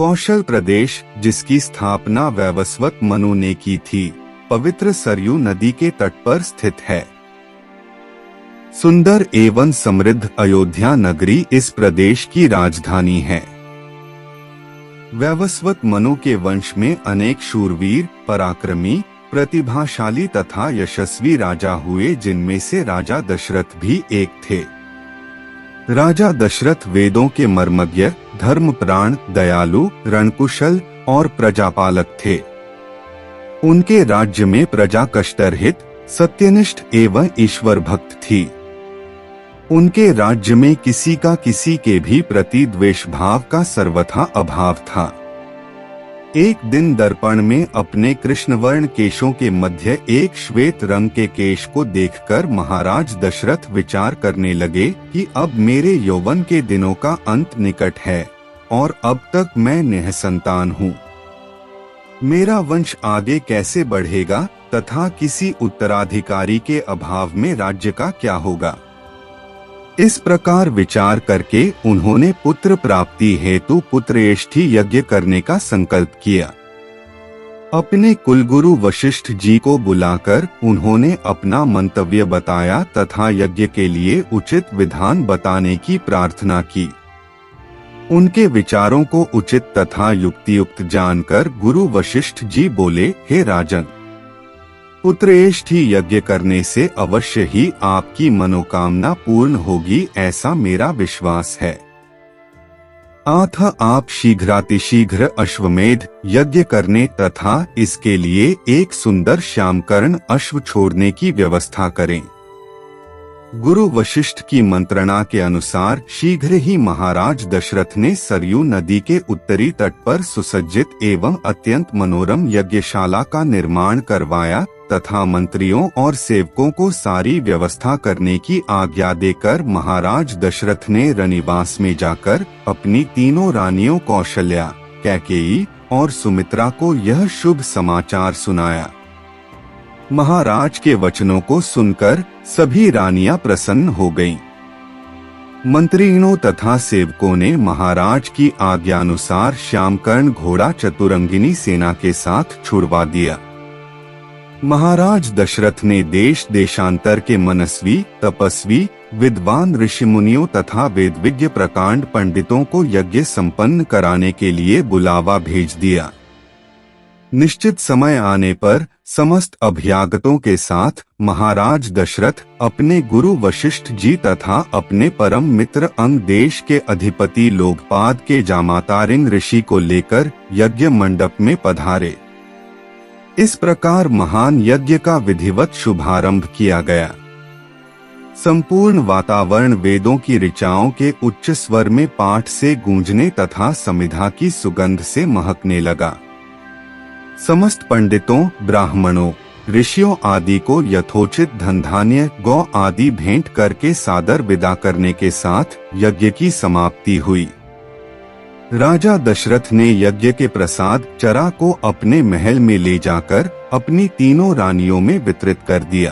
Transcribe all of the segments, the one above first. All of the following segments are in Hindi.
कौशल प्रदेश, जिसकी स्थापना वैवस्वत मनु ने की थी, पवित्र सरयू नदी के तट पर स्थित है। सुंदर एवं समृद्ध अयोध्या नगरी इस प्रदेश की राजधानी है। वैवस्वत मनु के वंश में अनेक शूरवीर, पराक्रमी, प्रतिभाशाली तथा यशस्वी राजा हुए, जिनमें से राजा दशरथ भी एक थे। राजा दशरथ वेदों के मर्मज्ञ, धर्मप्राण, दयालु, रणकुशल और प्रजापालक थे। उनके राज्य में प्रजा कष्टरहित, सत्यनिष्ठ एवं ईश्वर भक्त थी। उनके राज्य में किसी के भी प्रति द्वेष भाव का सर्वथा अभाव था। एक दिन दर्पण में अपने कृष्णवर्ण केशों के मध्य एक श्वेत रंग के केश को देखकर महाराज दशरथ विचार करने लगे कि अब मेरे यौवन के दिनों का अंत निकट है और अब तक मैं निःसंतान हूँ। मेरा वंश आगे कैसे बढ़ेगा तथा किसी उत्तराधिकारी के अभाव में राज्य का क्या होगा। इस प्रकार विचार करके उन्होंने पुत्र प्राप्ति हेतु पुत्रेष्ठी यज्ञ करने का संकल्प किया। अपने कुलगुरु वशिष्ठ जी को बुलाकर उन्होंने अपना मंतव्य बताया तथा यज्ञ के लिए उचित विधान बताने की प्रार्थना की। उनके विचारों को उचित तथा युक्तियुक्त जानकर गुरु वशिष्ठ जी बोले, हे राजन, पुत्रेष्ठी यज्ञ करने से अवश्य ही आपकी मनोकामना पूर्ण होगी, ऐसा मेरा विश्वास है। अतः आप शीघ्रातिशीघ्र अश्वमेध यज्ञ करने तथा इसके लिए एक सुंदर श्यामकर्ण अश्व छोड़ने की व्यवस्था करें। गुरु वशिष्ठ की मंत्रणा के अनुसार शीघ्र ही महाराज दशरथ ने सरयू नदी के उत्तरी तट पर सुसज्जित एवं अत्यंत मनोरम यज्ञशाला का निर्माण करवाया तथा मंत्रियों और सेवकों को सारी व्यवस्था करने की आज्ञा देकर महाराज दशरथ ने रनिवास में जाकर अपनी तीनों रानियों कौशल्या, कैकेयी और सुमित्रा को यह शुभ समाचार सुनाया। महाराज के वचनों को सुनकर सभी रानियां प्रसन्न हो गईं। मंत्रियों तथा सेवकों ने महाराज की आज्ञानुसार श्यामकर्ण घोड़ा चतुरंगिनी सेना के साथ छुड़वा दिया। महाराज दशरथ ने देश देशांतर के मनस्वी, तपस्वी, विद्वान ऋषि मुनियों तथा वेदविज्ञ प्रकांड पंडितों को यज्ञ संपन्न कराने के लिए बुलावा भेज दिया। निश्चित समय आने पर समस्त अभ्यागतों के साथ महाराज दशरथ अपने गुरु वशिष्ठ जी तथा अपने परम मित्र अंग देश के अधिपति लोकपाद के जामातारिंग ऋषि को लेकर यज्ञ मंडप में पधारे। इस प्रकार महान यज्ञ का विधिवत शुभारंभ किया गया। संपूर्ण वातावरण वेदों की ऋचाओं के उच्च स्वर में पाठ से गूंजने तथा समिधा की सुगंध से महकने लगा। समस्त पंडितों, ब्राह्मणों, ऋषियों आदि को यथोचित धन धान्य, गौ आदि भेंट करके सादर विदा करने के साथ यज्ञ की समाप्ति हुई। राजा दशरथ ने यज्ञ के प्रसाद चरा को अपने महल में ले जाकर अपनी तीनों रानियों में वितरित कर दिया।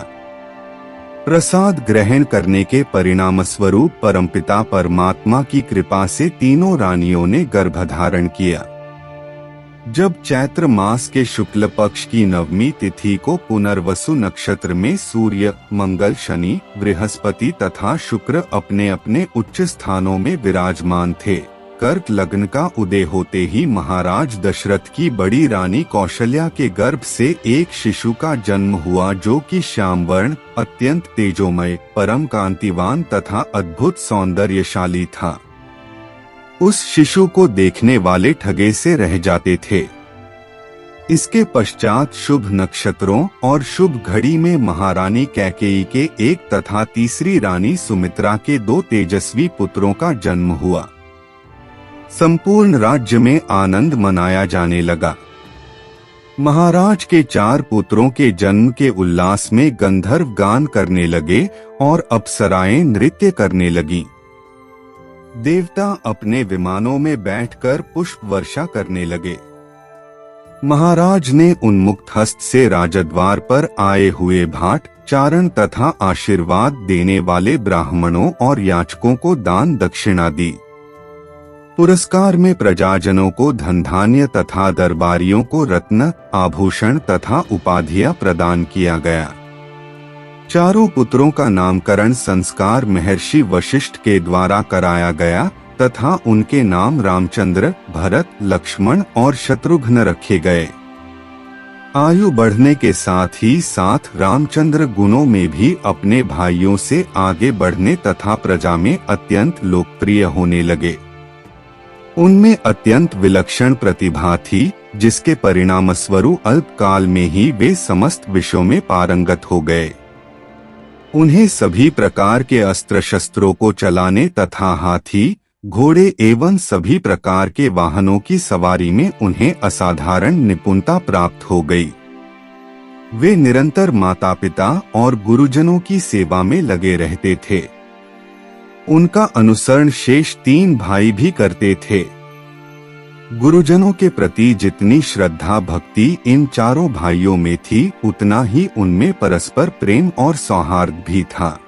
प्रसाद ग्रहण करने के परिणाम स्वरूप परमपिता परमात्मा की कृपा से तीनों रानियों ने गर्भधारण किया। जब चैत्र मास के शुक्ल पक्ष की नवमी तिथि को पुनर्वसु नक्षत्र में सूर्य, मंगल, शनि, बृहस्पति तथा शुक्र अपने अपने उच्च स्थानों में विराजमान थे, कर्क लग्न का उदय होते ही महाराज दशरथ की बड़ी रानी कौशल्या के गर्भ से एक शिशु का जन्म हुआ, जो कि श्यामवर्ण, अत्यंत तेजोमय, परम कांतिवान तथा अद्भुत सौंदर्यशाली था। उस शिशु को देखने वाले ठगे से रह जाते थे। इसके पश्चात शुभ नक्षत्रों और शुभ घड़ी में महारानी कैकेयी के एक तथा तीसरी रानी सुमित्रा के 2 तेजस्वी पुत्रों का जन्म हुआ। संपूर्ण राज्य में आनंद मनाया जाने लगा। महाराज के 4 पुत्रों के जन्म के उल्लास में गंधर्व गान करने लगे और अप्सराएं नृत्य करने लगीं। देवता अपने विमानों में बैठकर पुष्प वर्षा करने लगे। महाराज ने उन्मुक्त हस्त से राजद्वार पर आए हुए भाट, चारण तथा आशीर्वाद देने वाले ब्राह्मणों और याचकों को दान दक्षिणा दी। पुरस्कार में प्रजाजनों को धन धान्य तथा दरबारियों को रत्न, आभूषण तथा उपाधियां प्रदान किया गया। चारों पुत्रों का नामकरण संस्कार महर्षि वशिष्ठ के द्वारा कराया गया तथा उनके नाम रामचंद्र, भरत, लक्ष्मण और शत्रुघ्न रखे गए। आयु बढ़ने के साथ ही साथ रामचंद्र गुणों में भी अपने भाइयों से आगे बढ़ने तथा प्रजा में अत्यंत लोकप्रिय होने लगे। उनमें अत्यंत विलक्षण प्रतिभा थी, जिसके परिणामस्वरूप अल्पकाल में ही वे समस्त विषयों में पारंगत हो गए। उन्हें सभी प्रकार के अस्त्र शस्त्रों को चलाने तथा हाथी, घोड़े एवं सभी प्रकार के वाहनों की सवारी में उन्हें असाधारण निपुणता प्राप्त हो गई। वे निरंतर माता पिता और गुरुजनों की सेवा में लगे रहते थे। उनका अनुसरण शेष 3 भाई भी करते थे। गुरुजनों के प्रति जितनी श्रद्धा भक्ति इन चारों भाइयों में थी, उतना ही उनमें परस्पर प्रेम और सौहार्द भी था।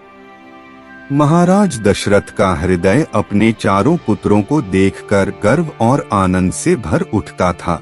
महाराज दशरथ का हृदय अपने चारों पुत्रों को देखकर गर्व और आनंद से भर उठता था।